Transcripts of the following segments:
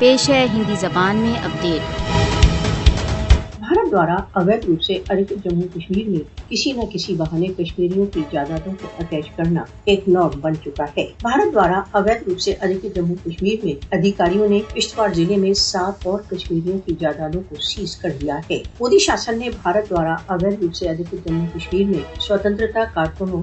پیش ہے ہندی زبان میں اپڈیٹ۔ بھارت دوارا اویدھ روپ سے ارکت جموں کشمیر میں کسی نہ کسی بہانے کشمیریوں کی جائیدادوں کو اٹیچ کرنا ایک نارم بن چکا ہے۔ بھارت دوارا اویدھ روپ سے ارکت جموں کشمیر میں ادھیکاریوں نے کشتواڑ ضلع میں 7 اور کشمیریوں کی جائیدادوں کو سیز کر لیا ہے۔ مودی شاسن نے بھارت دوارا اویدھ روپ سے ارکت جموں کشمیر میں سوتنترتا کارکنوں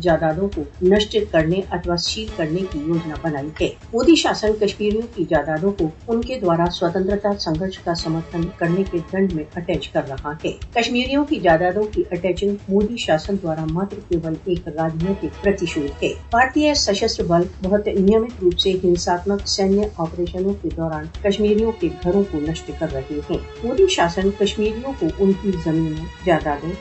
جائیدادوں کو نشٹ کرنے اتوا سیل کرنے کی یوجنا بنائی ہے۔ مودی شاسن کشمیریوں کی جائیدادوں کو ان کے دوارا سوتنترتا سنگھرش کا سمرتھن کرنے کے ڈنڈ میں اٹیچ کر رہا ہے۔ کشمیریوں کی جائیدادوں کی اٹیچنگ مودی شاسن دوارا ماتر کیول ایک راجنیتک پرتیشودھ ہے۔ بھارتیہ سشستر بل بہت نیمت روپ سے ہنساتمک سینیہ آپریشنوں کے دوران کشمیریوں کے گھروں کو نشٹ کر رہے ہیں۔ مودی شاسن کشمیریوں کو ان کی زمینوں، جائیدادوں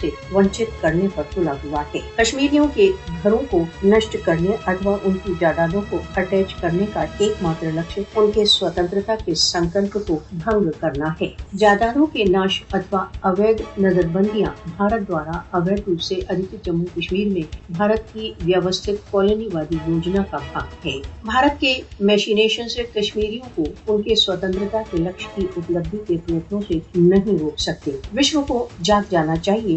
سے ونچت کرنے پر تلا ہوا ہے۔ کشمیریوں کے گھروں کو نشٹ کرنے اتوا ان کی جائیدادوں کو اٹیچ کرنے کا ایک ماتر لکشیہ ان کے سوتنترتا کے سنکلپ کو بھنگ کرنا ہے۔ جائیدادوں کے ناش اتوا اویدھ نظر بندیاں بھارت دوارا اویدھ روپ سے ارکت جموں کشمیر میں بھارت کی ویوستھت کالونی وادی یوجنا کا بھاگ ہے۔ بھارت کے میشینیشن سے کشمیریوں کو ان کے سوتنترتا کے لکشیہ کی اپلبدھی کے پرتنوں سے نہیں روک سکتے۔ وشو کو جاگ جانا چاہیے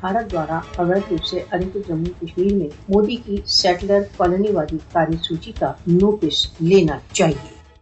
بھارت دوارا اویدھ روپ سے ارکت جموں کشمیر میں مودی کی سیٹلر کالونی وادی کاریہ سوچی کا نوٹس لینا چاہیے۔